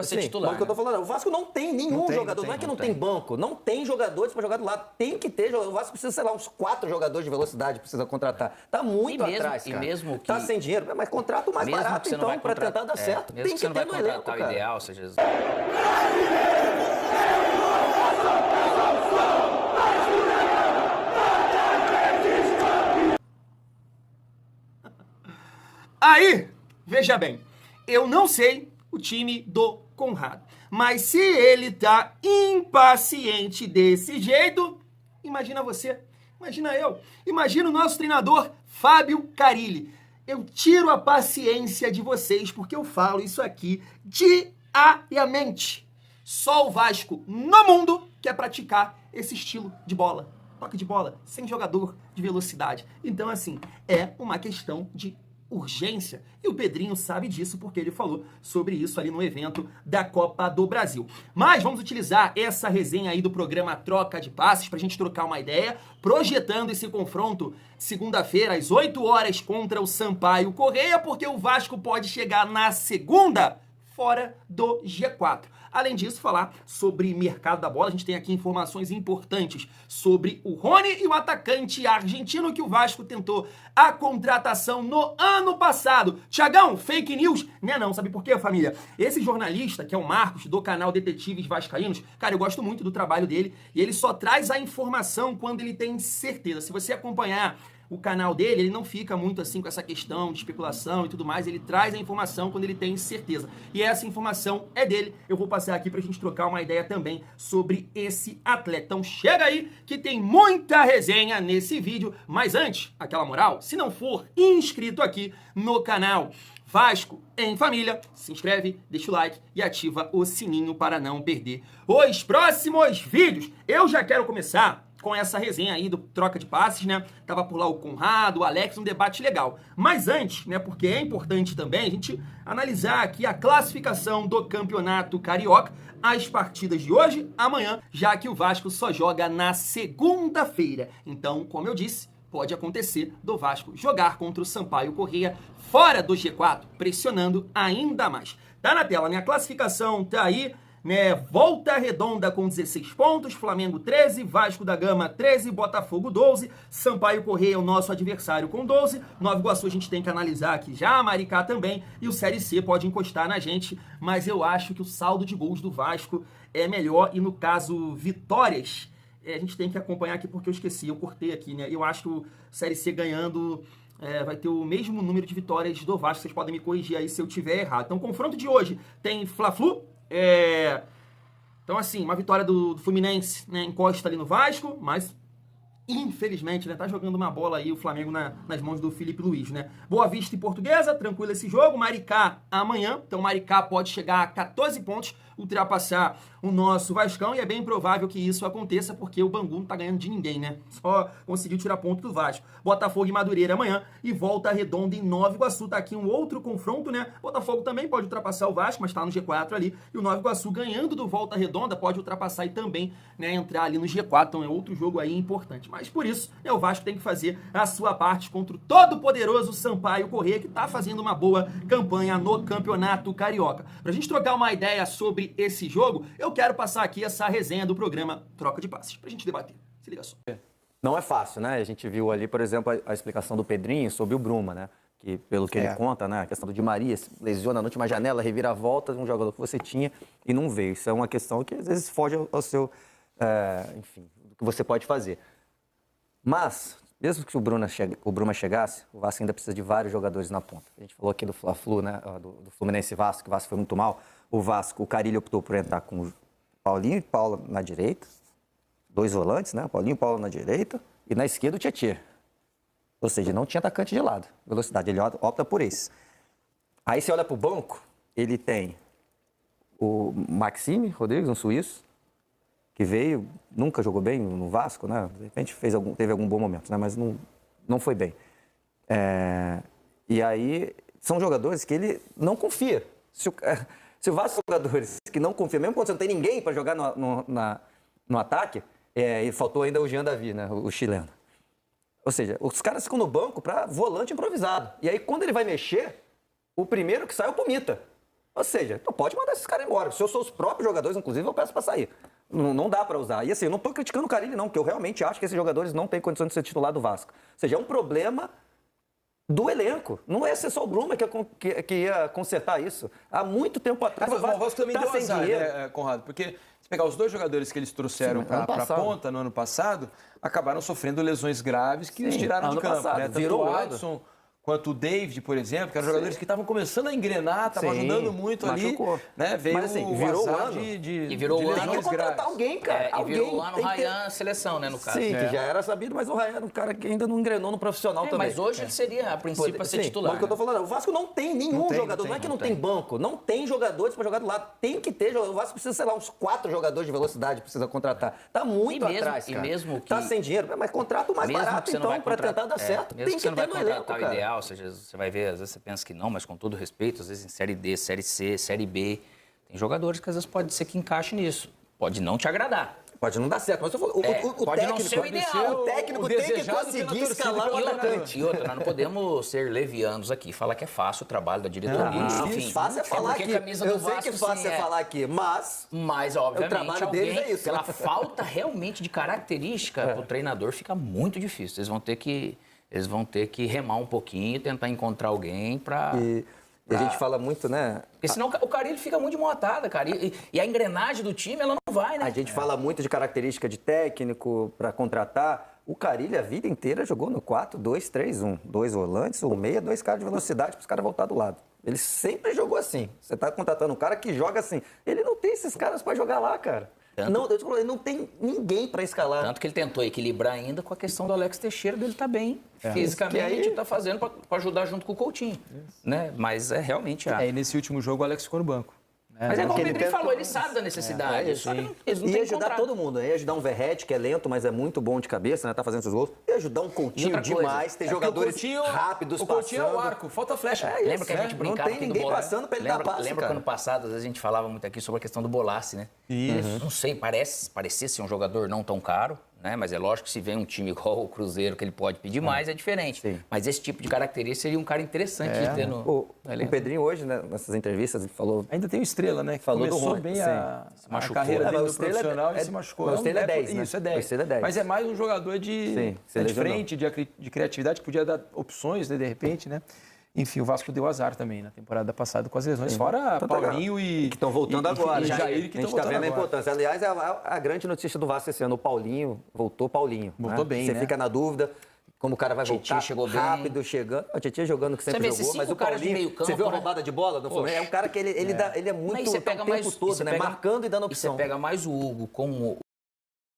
pra ser titular. Mas o que eu tô falando, o Vasco não tem nenhum jogador. Não é que não tem banco, não tem jogadores para jogar do lado. Tem que ter. O Vasco precisa, sei lá, uns 4 jogadores de velocidade precisa contratar. Tá muito atrás, cara. E mesmo que... Tá sem dinheiro, mas contrata o mais barato, então, para tentar dar certo. Mesmo Tem que ter no elenco, cara. O ideal, seja... Aí, veja bem, eu não sei o time do Conrado, mas se ele tá impaciente desse jeito, imagina você, imagina eu, imagina o nosso treinador Fábio Carille. Eu tiro a paciência de vocês porque eu falo isso aqui diariamente. Só o Vasco no mundo quer praticar esse estilo de bola. Toque de bola, sem jogador de velocidade. Então, assim, é uma questão de urgência. E o Pedrinho sabe disso porque ele falou sobre isso ali no evento da Copa do Brasil. Mas vamos utilizar essa resenha aí do programa Troca de Passes pra gente trocar uma ideia, projetando esse confronto segunda-feira às 8 horas contra o Sampaio Corrêa, porque o Vasco pode chegar na segunda fora do G4. Além disso, falar sobre mercado da bola. A gente tem aqui informações importantes sobre o Rony e o atacante argentino que o Vasco tentou a contratação no ano passado. Thiagão, fake news? Não, sabe por quê, família? Esse jornalista, que é o Marcos, do canal Detetives Vascaínos, cara, eu gosto muito do trabalho dele e ele só traz a informação quando ele tem certeza. Se você acompanhar o canal dele, ele não fica muito assim com essa questão de especulação e tudo mais, ele traz a informação quando ele tem certeza. E essa informação é dele, eu vou passar aqui pra gente trocar uma ideia também sobre esse atleta. Então chega aí que tem muita resenha nesse vídeo, mas antes, aquela moral, se não for inscrito aqui no canal Vasco em Família, se inscreve, deixa o like e ativa o sininho para não perder os próximos vídeos. Eu já quero começar com essa resenha aí do Troca de Passes, né? Tava por lá o Conrado, o Alex, um debate legal. Mas antes, né, porque é importante também a gente analisar aqui a classificação do Campeonato Carioca, as partidas de hoje, amanhã, já que o Vasco só joga na segunda-feira. Então, como eu disse, pode acontecer do Vasco jogar contra o Sampaio Corrêa fora do G4, pressionando ainda mais. Tá na tela, né? A classificação tá aí, né? Volta Redonda com 16 pontos, Flamengo 13, Vasco da Gama 13, Botafogo 12, Sampaio Corrêa, o nosso adversário, com 12, Nova Iguaçu a gente tem que analisar aqui já, Maricá também, e o Série C pode encostar na gente, mas eu acho que o saldo de gols do Vasco é melhor, e no caso vitórias, a gente tem que acompanhar aqui porque eu esqueci, eu cortei aqui, né? Eu acho que o Série C ganhando vai ter o mesmo número de vitórias do Vasco, vocês podem me corrigir aí se eu tiver errado. Então, o confronto de hoje tem Fla-Flu, então, assim, uma vitória do Fluminense, né, encosta ali no Vasco, mas infelizmente, né, tá jogando uma bola aí o Flamengo nas mãos do Felipe Luiz, né? Boa Vista e Portuguesa, tranquilo esse jogo. Maricá amanhã, então Maricá pode chegar a 14 pontos, ultrapassar o nosso Vascão, e é bem provável que isso aconteça, porque o Bangu não tá ganhando de ninguém, né? Só conseguiu tirar ponto do Vasco. Botafogo e Madureira amanhã, e Volta Redonda em Nova Iguaçu. Tá aqui um outro confronto, né? Botafogo também pode ultrapassar o Vasco, mas tá no G4 ali, e o Nova Iguaçu ganhando do Volta Redonda pode ultrapassar e também, né, entrar ali no G4, então é outro jogo aí importante. Mas por isso, o Vasco tem que fazer a sua parte contra o todo-poderoso Sampaio Corrêa, que tá fazendo uma boa campanha no Campeonato Carioca. Pra gente trocar uma ideia sobre esse jogo, eu quero passar aqui essa resenha do programa Troca de Passes, pra gente debater. Se liga só. Não é fácil, né? A gente viu ali, por exemplo, a explicação do Pedrinho sobre o Bruma, né? Que, pelo que ele conta, né? A questão do Di Maria, se lesiona na última janela, revira a volta, um jogador que você tinha e não veio. Isso é uma questão que às vezes foge ao seu, enfim, do que você pode fazer. Mas, mesmo que o Bruma chegasse, o Vasco ainda precisa de vários jogadores na ponta. A gente falou aqui do Fla-Flu, né? Do Fluminense Vasco, que o Vasco foi muito mal. O Carille optou por entrar com o Paulinho e Paulo na direita, 2 volantes, né? Paulinho e Paulo na direita, e na esquerda o Tietê. Ou seja, não tinha atacante de lado, velocidade, ele opta por esse. Aí você olha para o banco, ele tem o Maxime Rodrigues, um suíço, que veio, nunca jogou bem no Vasco, né? De repente teve algum bom momento, né? Mas não foi bem. E aí são jogadores que ele não confia. Se o Vasco são jogadores que não confia, mesmo quando você não tem ninguém para jogar no ataque, e faltou ainda o Jean Davi, né? O chileno. Ou seja, os caras ficam no banco para volante improvisado. E aí, quando ele vai mexer, o primeiro que sai é o Pumita. Ou seja, tu pode mandar esses caras embora. Se eu sou os próprios jogadores, inclusive, eu peço para sair. Não dá para usar. E assim, eu não tô criticando o Carille, não, porque eu realmente acho que esses jogadores não têm condição de ser titular do Vasco. Ou seja, é um problema do elenco. Não ia ser só o Bruma que ia consertar isso. Há muito tempo atrás, Mas o Vasco também tá deu sem azar, dinheiro. né, Conrado? Porque se pegar os 2 jogadores que eles trouxeram para a ponta no ano passado, acabaram sofrendo lesões graves que os tiraram de campo. Né? Tanto virou o Adson quanto o David, por exemplo, que eram jogadores que estavam começando a engrenar, estavam ajudando muito machucou. ali. Né? Veio mas assim, virou o ano. E virou o ano. Tem que contratar alguém, cara. E virou o ano Ryan seleção, né, no caso. Sim, que já era sabido, mas o Ryan era um cara que ainda não engrenou no profissional também. Mas hoje ele seria, a princípio, para ser titular. Mas o que eu tô falando, o Vasco não tem nenhum jogador. Não é que não tem banco, não tem jogadores para jogar do lado. Tem que ter. O Vasco precisa, sei lá, uns 4 jogadores de velocidade precisa contratar. Tá muito atrás, cara. E mesmo que... Tá sem dinheiro, mas contrata o mais barato, então, para tentar dar certo. Mesmo Tem que você que não vai ter no elenco, contratar o cara. ideal, ou seja, você vai ver, às vezes você pensa que não, mas com todo respeito, às vezes em Série D, Série C, Série B, tem jogadores que às vezes pode ser que encaixe nisso. Pode não te agradar. Pode não dar certo, mas eu falo, o pode técnico, não ser o ideal. o técnico tem que conseguir escalar o atacante. E outra, nós não podemos ser levianos aqui, falar que é fácil o trabalho da diretoria. Enfim, fácil é falar aqui. Eu sei que fácil é falar aqui, mas obviamente, o trabalho deles é isso. Pela falta realmente de característica, para o treinador fica muito difícil. Eles vão ter que remar um pouquinho, tentar encontrar alguém para... E a gente fala muito, né? Porque senão o Carille fica muito de mão atada, cara. E a engrenagem do time, ela não vai, né? A gente fala muito de característica de técnico para contratar. O Carille a vida inteira jogou no 4-2-3-1. 2 volantes, 1 meia, 2 caras de velocidade para os caras voltar do lado. Ele sempre jogou assim. Você está contratando um cara que joga assim. Ele não tem esses caras para jogar lá, cara. Ele não tem ninguém para escalar. Tanto que ele tentou equilibrar ainda com a questão do Alex Teixeira, dele tá bem fisicamente, tá fazendo para ajudar junto com o Coutinho. Né? Mas é realmente... E nesse último jogo o Alex ficou no banco. Mas é como o Pedrinho falou, ele sabe da necessidade. Eles não e têm ajudar contrato. todo mundo. Ia ajudar um Verratti, que é lento, mas é muito bom de cabeça, né? Tá fazendo seus gols. E ajudar um Coutinho demais. Tem jogadores rápidos passando. O Coutinho é o arco, falta flecha. Lembra que a gente brincava não tem ninguém passando pra ele dar passe, Lembra que ano passado, às vezes a gente falava muito aqui sobre a questão do Bolassi, né? Isso. Não sei, parecia ser um jogador não tão caro, né? Mas é lógico que se vem um time igual o Cruzeiro, que ele pode pedir mais, é diferente. Sim. Mas esse tipo de característica seria um cara interessante de ter no... O Pedrinho hoje, né, nessas entrevistas, ele falou... Ainda tem o Estrela, né? Que falou começou bem a carreira dele no profissional e se machucou. O Estrela é 10, né? Isso, é 10. Mas é mais um jogador de frente, de criatividade, que podia dar opções, né, de repente, né? Enfim, o Vasco deu azar também na temporada passada com as lesões, fora Paulinho e... Que estão voltando agora. E Jair, que a gente está vendo a importância. Aliás, a grande notícia do Vasco esse ano, o Paulinho, voltou. Voltou bem, Você fica na dúvida como o cara vai voltar chegou rápido, bem. chegando. O Tietchan jogando que sempre jogou, mas o Paulinho... Você viu a roubada de bola? É um cara que ele é muito... Você pega mais, o tempo todo, né? Marcando e dando opção. E você pega mais o Hugo com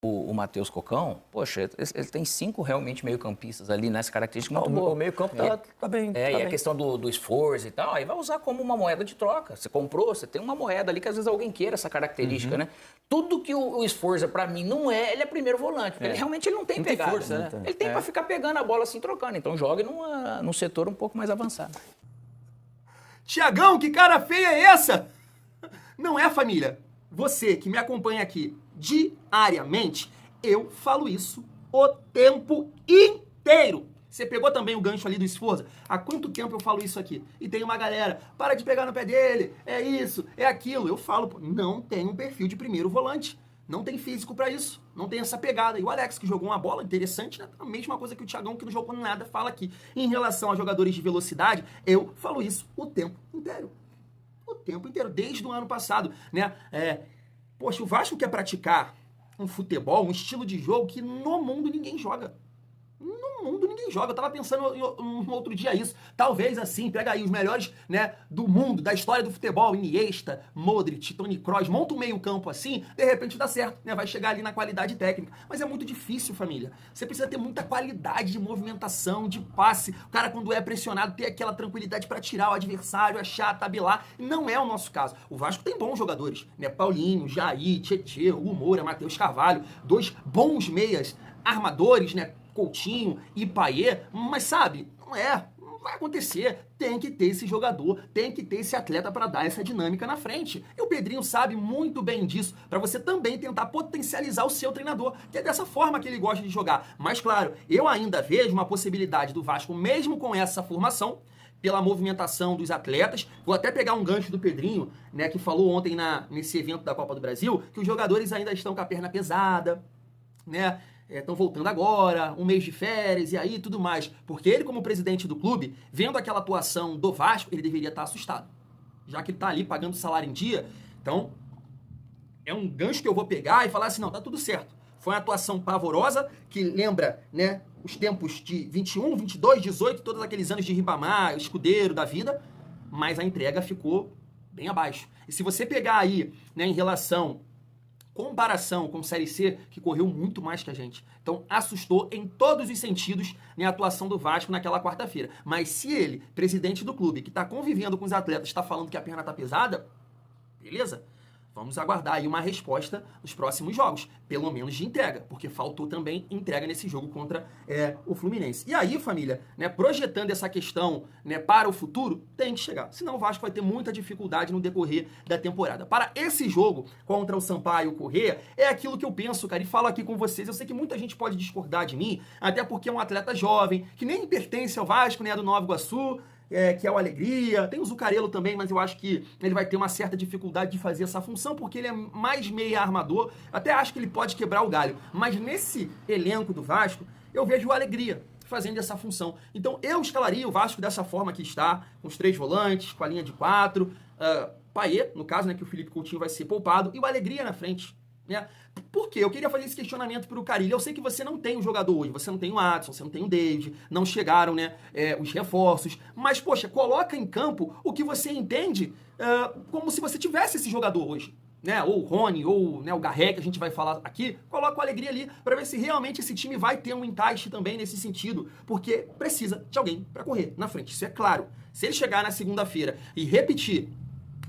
o Matheus Cocão, poxa, ele tem 5 realmente meio-campistas ali nessa característica muito boa. O meio-campo tá bem. A questão do esforço e tal, aí vai usar como uma moeda de troca. Você comprou, você tem uma moeda ali que às vezes alguém queira essa característica, né? Tudo que o Esforza, pra mim, não é, ele é primeiro volante. Porque ele realmente não tem pegada. Força, né? Ele tem pra ficar pegando a bola assim, trocando. Então jogue num setor um pouco mais avançado. Tiagão, que cara feia é essa? Não é, família? Você que me acompanha aqui diariamente, eu falo isso o tempo inteiro. Você pegou também o gancho ali do Esforza? Há quanto tempo eu falo isso aqui? E tem uma galera, para de pegar no pé dele, é isso, é aquilo. Eu falo, pô, não tem um perfil de primeiro volante. Não tem físico pra isso, não tem essa pegada. E o Alex, que jogou uma bola interessante, né? A mesma coisa que o Thiagão, que não jogou nada, fala aqui. Em relação a jogadores de velocidade, eu falo isso o tempo inteiro. O tempo inteiro, desde o ano passado, né? Poxa, o Vasco quer praticar um futebol, um estilo de jogo que no mundo ninguém joga. No mundo ninguém joga. Eu tava pensando um outro dia isso. Talvez assim, pega aí os melhores, né, do mundo, da história do futebol, Iniesta, Modric, Toni Kroos, monta um meio campo assim, de repente dá certo, né? Vai chegar ali na qualidade técnica. Mas é muito difícil, família. Você precisa ter muita qualidade de movimentação, de passe. O cara, quando é pressionado, ter aquela tranquilidade para tirar o adversário, achar, tabelar. Não é o nosso caso. O Vasco tem bons jogadores, né? Paulinho, Jair, Tietchan, Hugo Moura, Matheus Carvalho, 2 bons meias armadores, né? Coutinho e Payet, mas sabe, não vai acontecer. Tem que ter esse jogador, tem que ter esse atleta para dar essa dinâmica na frente. E o Pedrinho sabe muito bem disso, para você também tentar potencializar o seu treinador, que é dessa forma que ele gosta de jogar. Mas claro, eu ainda vejo uma possibilidade do Vasco, mesmo com essa formação, pela movimentação dos atletas. Vou até pegar um gancho do Pedrinho, né, que falou ontem nesse evento da Copa do Brasil, que os jogadores ainda estão com a perna pesada, né? Estão voltando agora, um mês de férias e aí tudo mais. Porque ele, como presidente do clube, vendo aquela atuação do Vasco, ele deveria estar assustado. Já que ele está ali pagando salário em dia. Então, é um gancho que eu vou pegar e falar assim, não, tá tudo certo. Foi uma atuação pavorosa, que lembra, né, os tempos de 21, 22, 18, todos aqueles anos de Ribamar, Escudeiro da vida, mas a entrega ficou bem abaixo. E se você pegar aí, né, em comparação com Série C, que correu muito mais que a gente. Então, assustou em todos os sentidos, né, a atuação do Vasco naquela quarta-feira. Mas se ele, presidente do clube, que está convivendo com os atletas, está falando que a perna está pesada, beleza? Vamos aguardar aí uma resposta nos próximos jogos, pelo menos de entrega, porque faltou também entrega nesse jogo contra o Fluminense. E aí, família, né, projetando essa questão, né, para o futuro, tem que chegar. Senão o Vasco vai ter muita dificuldade no decorrer da temporada. Para esse jogo contra o Sampaio Corrêa, é aquilo que eu penso, cara, e falo aqui com vocês. Eu sei que muita gente pode discordar de mim, até porque é um atleta jovem, que nem pertence ao Vasco, né, do Nova Iguaçu, que é o Alegria, tem o Zucarello também, mas eu acho que ele vai ter uma certa dificuldade de fazer essa função, porque ele é mais meia armador, até acho que ele pode quebrar o galho, mas nesse elenco do Vasco, eu vejo o Alegria fazendo essa função. Então eu escalaria o Vasco dessa forma que está, com os 3 volantes, com a linha de 4, Payet, no caso, né, que o Felipe Coutinho vai ser poupado, e o Alegria na frente. Né? Por quê? Eu queria fazer esse questionamento para o Carille. Eu sei que você não tem um jogador hoje, você não tem o Adson, você não tem o David, não chegaram, né, os reforços, mas, poxa, coloca em campo o que você entende como se você tivesse esse jogador hoje. Né? Ou o Rony, ou, né, o Garré, que a gente vai falar aqui, coloca o Alegria ali para ver se realmente esse time vai ter um encaixe também nesse sentido, porque precisa de alguém para correr na frente, isso é claro. Se ele chegar na segunda-feira e repetir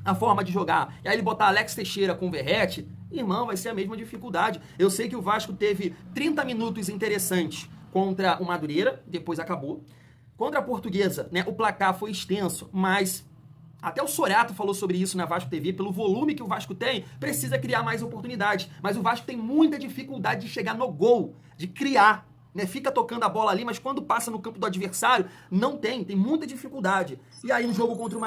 a forma de jogar, e aí ele botar Alex Teixeira com o Verratti, irmão, vai ser a mesma dificuldade. Eu sei que o Vasco teve 30 minutos interessantes contra o Madureira, depois acabou. Contra a Portuguesa, né, o placar foi extenso, mas até o Sorato falou sobre isso na Vasco TV, pelo volume que o Vasco tem, precisa criar mais oportunidades. Mas o Vasco tem muita dificuldade de chegar no gol, de criar. Né, fica tocando a bola ali, mas quando passa no campo do adversário, não tem muita dificuldade. E aí no jogo contra o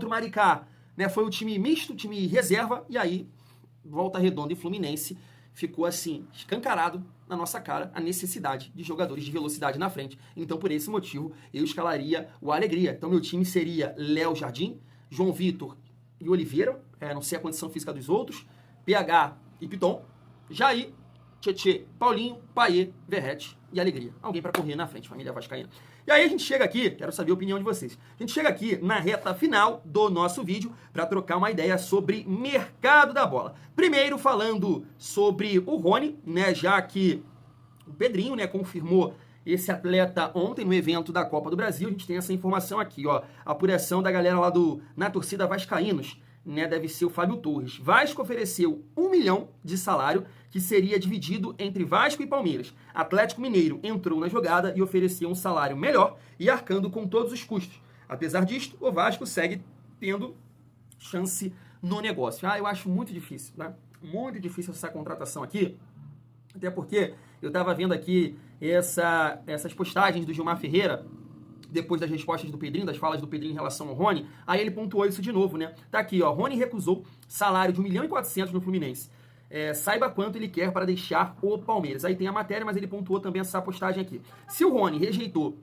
Maricá, né, foi o time misto, time reserva, e aí Volta Redonda e Fluminense ficou assim, escancarado na nossa cara a necessidade de jogadores de velocidade na frente. Então, por esse motivo, eu escalaria o Alegria. Então, meu time seria Léo Jardim, João Vitor e Oliveira, não sei a condição física dos outros, PH e Piton, Jair, Tietê, Paulinho, Payet, Verratti e Alegria. Alguém para correr na frente, família vascaína. E aí a gente chega aqui, quero saber a opinião de vocês, a gente chega aqui na reta final do nosso vídeo para trocar uma ideia sobre mercado da bola. Primeiro falando sobre o Rony, né, já que o Pedrinho, né, confirmou esse atleta ontem no evento da Copa do Brasil. A gente tem essa informação aqui, ó, a apuração da galera lá na torcida vascaínos, né, deve ser o Fábio Torres. Vasco ofereceu 1 milhão de salário, que seria dividido entre Vasco e Palmeiras. Atlético Mineiro entrou na jogada e ofereceu um salário melhor e arcando com todos os custos. Apesar disto, o Vasco segue tendo chance no negócio. Eu acho muito difícil, né? Muito difícil essa contratação aqui, até porque eu estava vendo aqui essas postagens do Gilmar Ferreira, depois das respostas do Pedrinho, das falas do Pedrinho em relação ao Rony, aí ele pontuou isso de novo, né? Tá aqui, ó, Rony recusou salário de 1,4 milhão no Fluminense. Saiba quanto ele quer para deixar o Palmeiras. Aí tem a matéria, mas ele pontuou também essa postagem aqui. Se o Rony rejeitou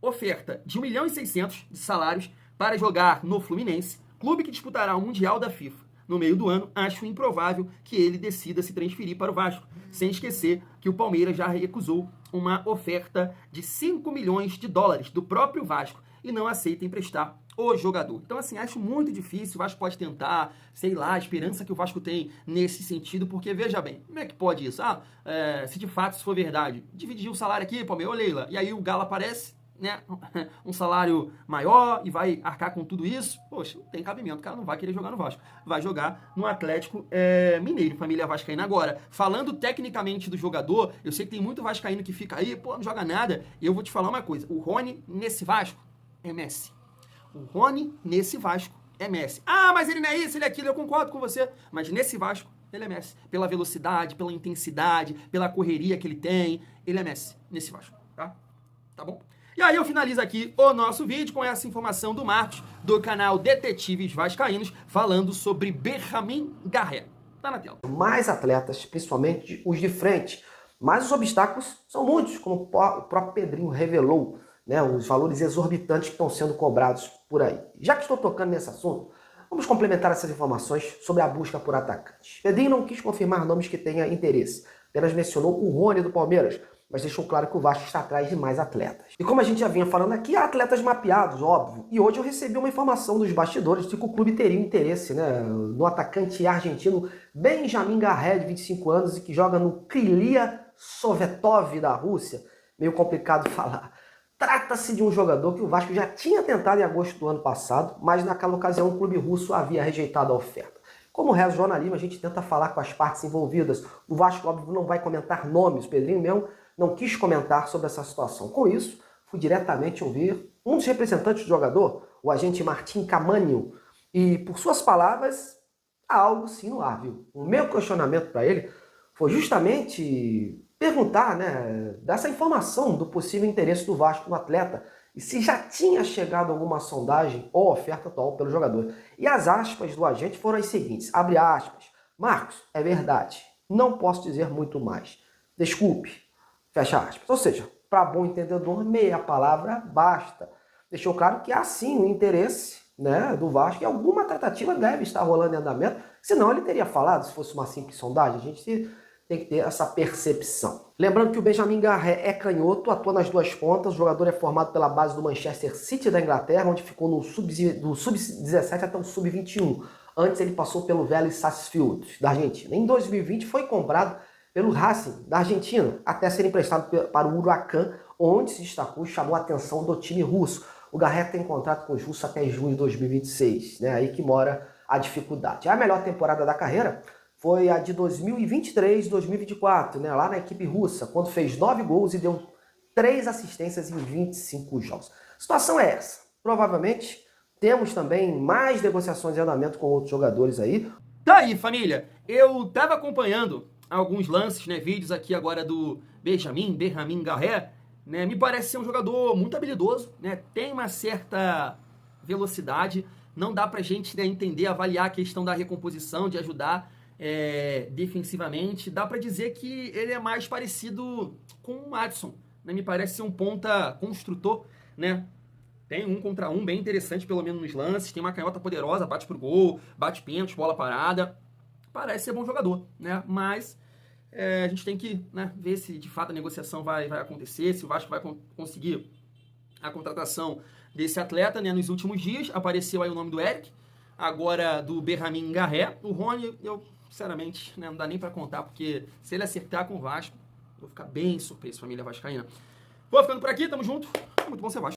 oferta de 1,6 milhão de salários para jogar no Fluminense, clube que disputará o Mundial da FIFA no meio do ano, acho improvável que ele decida se transferir para o Vasco. Sem esquecer que o Palmeiras já recusou uma oferta de 5 milhões de dólares do próprio Vasco e não aceita emprestar o jogador. Então, assim, acho muito difícil. O Vasco pode tentar, sei lá, a esperança que o Vasco tem nesse sentido, porque, veja bem, como é que pode isso? Se de fato isso for verdade, dividir o salário aqui, Palmeiras, ô Leila, e aí o Galo aparece, né, um salário maior e vai arcar com tudo isso, poxa, tem cabimento, o cara não vai querer jogar no Vasco, vai jogar no Atlético Mineiro, família vascaína. Agora, falando tecnicamente do jogador, eu sei que tem muito vascaíno que fica aí, pô, não joga nada, e eu vou te falar uma coisa, o Rony nesse Vasco é Messi. O Rony nesse Vasco é Messi. Mas ele não é isso, ele é aquilo, eu concordo com você, mas nesse Vasco ele é Messi, pela velocidade, pela intensidade, pela correria que ele tem, ele é Messi nesse Vasco, tá bom? E aí eu finalizo aqui o nosso vídeo com essa informação do Marcos, do canal Detetives Vascaínos, falando sobre Benjamin Garré. Tá na tela. Mais atletas, principalmente os de frente, mas os obstáculos são muitos, como o próprio Pedrinho revelou, né, os valores exorbitantes que estão sendo cobrados por aí. Já que estou tocando nesse assunto, vamos complementar essas informações sobre a busca por atacantes. Pedrinho não quis confirmar nomes que tenha interesse, apenas mencionou o Rony do Palmeiras, mas deixou claro que o Vasco está atrás de mais atletas. E como a gente já vinha falando aqui, há atletas mapeados, óbvio. E hoje eu recebi uma informação dos bastidores de que o clube teria interesse, né, no atacante argentino Benjamin Garré, de 25 anos, e que joga no Krylia Sovetov da Rússia. Meio complicado falar. Trata-se de um jogador que o Vasco já tinha tentado em agosto do ano passado, mas naquela ocasião o clube russo havia rejeitado a oferta. Como reza o jornalismo, a gente tenta falar com as partes envolvidas. O Vasco, óbvio, não vai comentar nomes. O Pedrinho mesmo não quis comentar sobre essa situação. Com isso, fui diretamente ouvir um dos representantes do jogador, o agente Martim Camanho, e por suas palavras, há algo sim no ar, viu? O meu questionamento para ele foi justamente perguntar, né, dessa informação do possível interesse do Vasco no atleta e se já tinha chegado alguma sondagem ou oferta atual pelo jogador. E as aspas do agente foram as seguintes, abre aspas, Marcos, é verdade, não posso dizer muito mais. Desculpe. Fecha aspas. Ou seja, para bom entendedor, meia palavra basta. Deixou claro que há sim o interesse, né, do Vasco e alguma tratativa deve estar rolando em andamento, senão ele teria falado se fosse uma simples sondagem. A gente tem que ter essa percepção. Lembrando que o Benjamin Garré é canhoto, atua nas duas pontas, o jogador é formado pela base do Manchester City da Inglaterra, onde ficou do sub-17 até o sub-21. Antes ele passou pelo Vélez Sarsfield, da Argentina. Em 2020 foi comprado pelo Racing, da Argentina, até ser emprestado para o Huracan, onde se destacou e chamou a atenção do time russo. O Garré tem contrato com os russos até junho de 2026, né? Aí que mora a dificuldade. A melhor temporada da carreira foi a de 2023-2024, né? Lá na equipe russa, quando fez 9 gols e deu 3 assistências em 25 jogos. A situação é essa. Provavelmente temos também mais negociações em andamento com outros jogadores aí. Tá aí, família. Eu tava acompanhando alguns lances, né, vídeos aqui agora do Benjamin Garré, né, me parece ser um jogador muito habilidoso, né, tem uma certa velocidade, não dá pra gente, né, entender, avaliar a questão da recomposição, de ajudar defensivamente, dá pra dizer que ele é mais parecido com o Adson, né, me parece ser um ponta construtor, né, tem 1 contra 1 bem interessante, pelo menos nos lances, tem uma canhota poderosa, bate pro gol, bate pênalti, bola parada, parece ser bom jogador, né, mas a gente tem que, né, ver se de fato a negociação vai acontecer, se o Vasco vai conseguir a contratação desse atleta, né? Nos últimos dias apareceu aí o nome do Eric, agora do Benjamin Garré. O Rony, eu sinceramente, né, não dá nem para contar, porque se ele acertar com o Vasco, eu vou ficar bem surpreso, família vascaína. Vou ficando por aqui, tamo junto, muito bom ser Vasco.